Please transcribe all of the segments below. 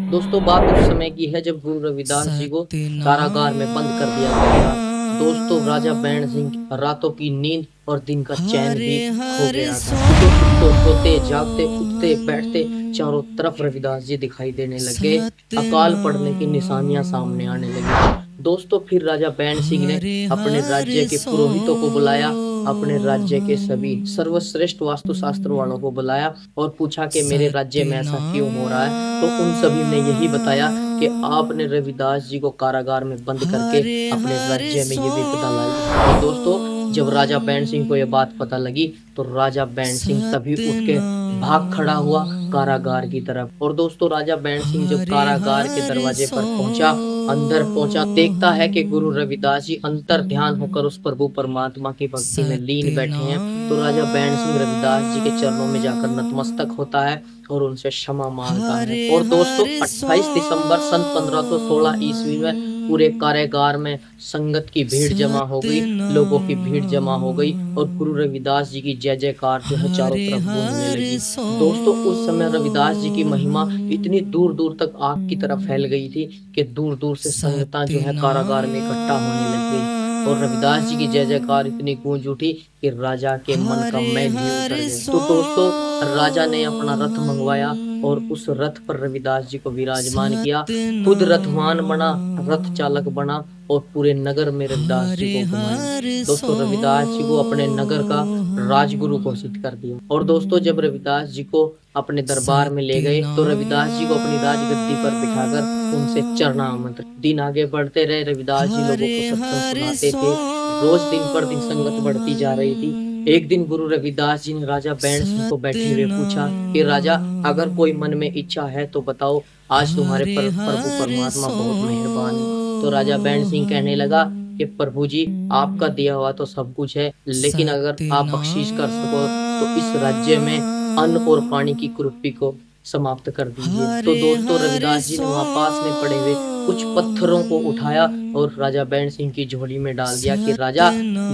दोस्तों बात उस समय की है जब गुरु रविदास जी को कारागार में बंद कर दिया गया था। दोस्तों राजा बैंड सिंह रातों की नींद और दिन का चैन भी खो गया था। तो उसको सोते जागते उठते बैठते चारों तरफ रविदास जी दिखाई देने लगे। अकाल पड़ने की निशानियां सामने आने लगी। दोस्तों फिर राजा बैंड सिंह ने अपने राज्य के पुरोहितों को बुलाया, अपने राज्य के सभी सर्वश्रेष्ठ वास्तुशास्त्र वालों को बुलाया और पूछा कि मेरे राज्य में ऐसा क्यों हो रहा है। तो उन सभी ने यही बताया कि आपने रविदास जी को कारागार में बंद करके अपने राज्य में ये विपदा लाई। और दोस्तों जब राजा बैंड सिंह को यह बात पता लगी तो राजा बैंड सिंह तभी उठ के भाग खड़ा हुआ कारागार की तरफ। और दोस्तों राजा बैंड सिंह जब कारागार के दरवाजे पर पहुंचा, अंदर पहुंचा, देखता है कि गुरु रविदास जी अंतर ध्यान होकर उस प्रभु परमात्मा की भक्ति में लीन बैठे हैं। तो राजा बैंड सिंह रविदास जी के चरणों में जाकर नतमस्तक होता है और उनसे क्षमा मांगता है। और दोस्तों 28 दिसंबर सन 1516 ईस्वी में पूरे कारागार में संगत की भीड़ जमा हो गई, लोगों की भीड़ जमा हो गई और गुरु रविदास जी की जय जयकार जो है चारों तरफ गूंजने लगी। दोस्तों उस समय रविदास जी की महिमा इतनी दूर दूर तक आग की तरह फैल गई थी कि दूर दूर से संगतां जो है कारागार में इकट्ठा होने लग गई और रविदास जी की जय जयकार इतनी गूंज उठी कि राजा के मन का मैल ही उतर गया। तो दोस्तों राजा ने अपना रथ मंगवाया और उस रथ पर रविदास जी को विराजमान किया, खुद रथवान बना, रथ चालक बना और पूरे नगर में रविदास जी को घुमाया। दोस्तों रविदास जी को अपने नगर का राजगुरु घोषित कर दिया। और दोस्तों जब रविदास जी को अपने दरबार में ले गए तो रविदास जी को अपनी राजगद्दी पर बिठाकर उनसे चरणामृत। दिन आगे बढ़ते रहे, रविदास जी लोगों को सत्संग सुनाते थे। रोज दिन पर दिन संगत बढ़ती जा रही थी। एक दिन गुरु रविदास जी ने राजा बैंड सिंह को बैठे हुए पूछा कि राजा अगर कोई मन में इच्छा है तो बताओ, आज तुम्हारे पर प्रभु परमात्मा बहुत मेहरबान है। तो राजा बैंड सिंह कहने लगा कि प्रभु जी आपका दिया हुआ तो सब कुछ है, लेकिन अगर आप बख्शीश कर सको तो इस राज्य में अन्न और पानी की कुरीति को समाप्त कर दीजिए। तो दोस्तों रविदास जी ने वहां पास में पड़े हुए कुछ पत्थरों को उठाया और राजा बैंड सिंह की झोली में डाल दिया कि राजा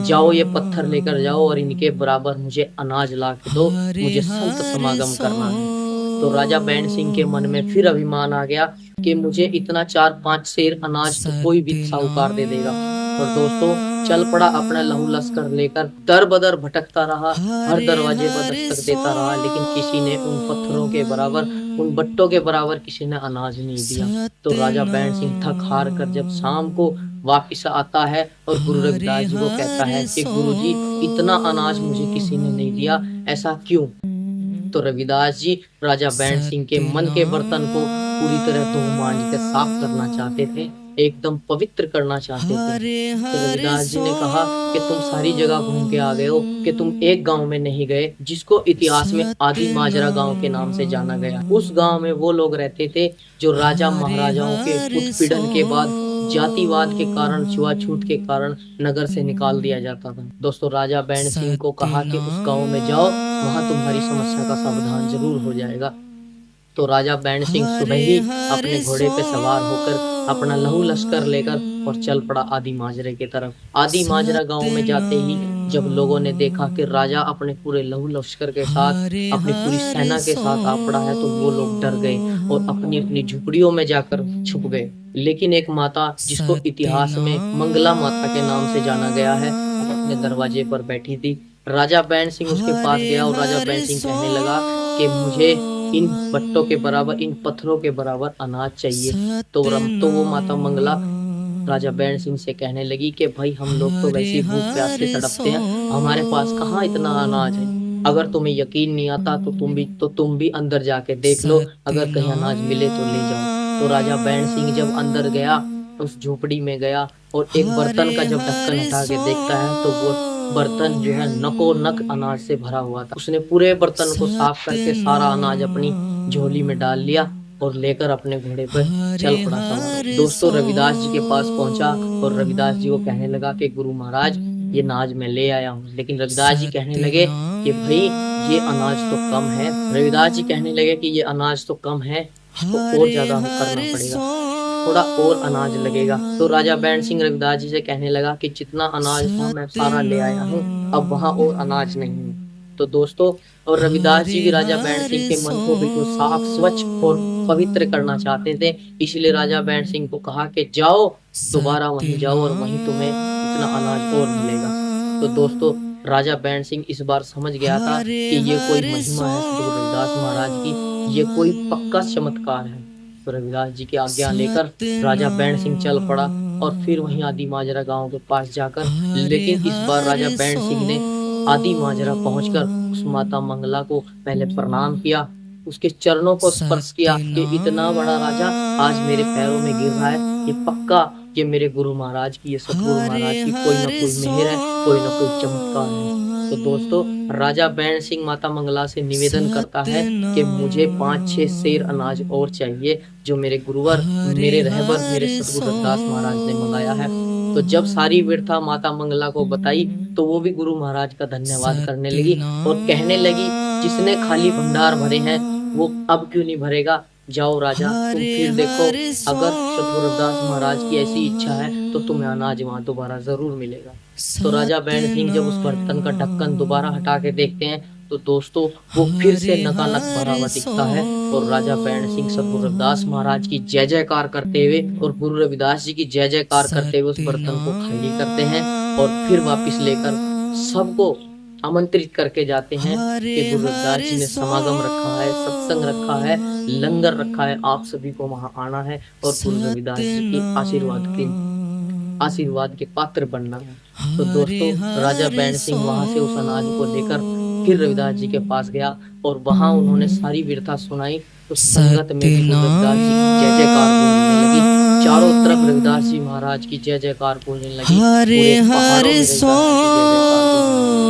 जाओ ये पत्थर लेकर जाओ और इनके बराबर मुझे अनाज ला के दो, मुझे संत समागम करना है। तो राजा बैंड सिंह के मन में फिर अभिमान आ गया कि मुझे इतना 4-5 सेर अनाज तो कोई भी साहूकार दे देगा। और दोस्तों चल पड़ा अपना लहू लश्कर लेकर, दर बदर भटकता रहा, हर दरवाजे पर दस्तक देता रहा, लेकिन किसी ने उन पत्थरों के बराबर, उन बट्टों के बराबर किसी ने अनाज नहीं दिया। तो राजा बैंड सिंह थक हार कर जब शाम को वापिस आता है और गुरु रविदास जी को कहता है कि गुरु जी इतना अनाज मुझे किसी ने नहीं दिया, ऐसा क्यों? तो रविदास जी राजा बैंड सिंह के मन के बर्तन को पूरी तरह धो मांज कर साफ करना चाहते थे, एकदम पवित्र करना चाहते थे। तो रविदास जी ने कहा कि तुम सारी जगह घूम के आ गए हो, कि तुम एक गांव में नहीं गए जिसको इतिहास में आदि माजरा गांव के नाम से जाना गया। उस गांव में वो लोग रहते थे जो राजा महाराजाओं के उत्पीड़न के बाद जातिवाद के कारण, छुआछूत के कारण नगर से निकाल दिया जाता था। दोस्तों राजा बैंड सिंह को कहा कि उस गांव में जाओ, वहां तुम्हारी समस्या का समाधान जरूर हो जाएगा। तो राजा बैंड सिंह सुबह ही अपने घोड़े पे सवार होकर अपना लहू लश्कर लेकर और चल पड़ा आदि माजरे की तरफ। आदि माजरा गांव में जाते ही जब लोगों ने देखा कि राजा अपने पूरे लहू लश्कर के साथ, अपनी पूरी सेना के साथ आ पड़ा है, तो वो लोग डर गए और अपनी अपनी झुपड़ियों में जाकर छुप गए। लेकिन एक माता जिसको इतिहास में मंगला माता के नाम से जाना गया है, अपने दरवाजे पर बैठी थी। राजा बैंड सिंह उसके पास गया और राजा बैंड सिंह कहने लगा कि मुझे इन बट्टों के बराबर, इन पत्थरों के बराबर अनाज चाहिए। तो वो माता मंगला राजा बैंड सिंह से कहने लगी कि भाई हम लोग तो वैसे ही भूख प्यास से तड़पते हैं, हमारे पास कहाँ इतना अनाज है। अगर तुम्हें यकीन नहीं आता तो तुम भी अंदर जाके देख लो, अगर कहीं अनाज मिले तो ले जाओ। तो राजा बैंड सिंह जब अंदर गया, उस झोपड़ी में गया और एक बर्तन का जब ढक्कन उठा के देखता है तो वो बर्तन जो है नको नक अनाज से भरा हुआ था। उसने पूरे बर्तन को साफ करके सारा अनाज अपनी झोली में डाल लिया और लेकर अपने घोड़े पर चल पड़ा सवार। दोस्तों रविदास जी के पास पहुंचा और रविदास जी को कहने लगा कि गुरु महाराज ये अनाज मैं ले आया हूँ। लेकिन रविदास जी कहने लगे कि भाई ये अनाज तो कम है। रविदास जी कहने लगे कि ये अनाज तो कम है, इसको और ज्यादा करना पड़ेगा, थोड़ा और अनाज लगेगा। तो राजा बैंड सिंह रविदास जी से कहने लगा कि जितना अनाज था मैं सारा ले आया हूँ, अब वहाँ और अनाज नहीं है। तो दोस्तों, और रविदास जी भी राजा बैंड सिंह के मन को बिल्कुल साफ, स्वच्छ और पवित्र करना चाहते थे। इसलिए राजा बैंड सिंह को कहा कि जाओ, दोबारा वहीं जाओ और वहीं तुम्हें इतना अनाज और मिलेगा। तो दोस्तों, राजा बैंड सिंह इस बार समझ गया था कि ये कोई महिमा है सतगुरु रविदास महाराज की, ये कोई पक्का चमत्कार है। तो रविदास जी की आज्ञा लेकर राजा बैंड सिंह चल पड़ा और फिर वहीं आदि माजरा गांव के पास जाकर, लेकिन इस बार राजा बैंड सिंह ने आदि माजरा पहुंचकर उस माता मंगला को पहले प्रणाम किया, उसके चरणों को स्पर्श किया कि इतना बड़ा राजा आज मेरे पैरों में गिर रहा है, ये पक्का ये मेरे गुरु महाराज की, ये सतगुरु महाराज की कोई न कोई मेहर है, कोई न कोई चमत्कार है। तो दोस्तों, राजा बैंड सिंह माता मंगला से निवेदन करता है कि मुझे 5-6 सेर अनाज और चाहिए, जो मेरे गुरुवर, मेरे रहबर, मेरे सतगुरु रविदास महाराज ने मंगाया है। तो जब सारी व्यर्था माता मंगला को बताई, तो वो भी गुरु महाराज का धन्यवाद करने लगी और कहने लगी, जिसने खाली भंडार भरे हैं वो अब क्यों नहीं भरेगा। जाओ राजा, तुम फिर देखो, अगर सतगुरु रविदास महाराज की ऐसी इच्छा है तो तुम्हें अनाज वहां दोबारा जरूर मिलेगा। तो राजा बैंड सिंह जब उस बर्तन का ढक्कन दोबारा हटा के देखते हैं, तो दोस्तों वो फिर से नकानक भरा हुआ दिखता है और राजा बैंड सिंह सतगुरु रविदास महाराज की जय जयकार करते हुए और गुरु रविदास जी की जय जयकार करते हुए उस बर्तन को खाली करते हैं और फिर वापिस लेकर सबको आमंत्रित करके जाते हैं कि गुरु रविदास जी ने समागम रखा है, सत्संग रखा है, लंगर रखा है, आप सभी को वहां आना है और गुरु रविदास जी के आशीर्वाद के पात्र बनना है। तो दोस्तों, राजा बैंड सिंह वहां से उस अनाज को लेकर फिर रविदास जी के पास गया और वहां उन्होंने सारी व्यथा सुनाई। तो संगत में भी रविदास जी की जय जयकार बोलने लगी, चारों तरफ रविदास जी महाराज की जय जयकार बोलने लगी, पूरे पहाड़ों में रविदास जी की जय जयकार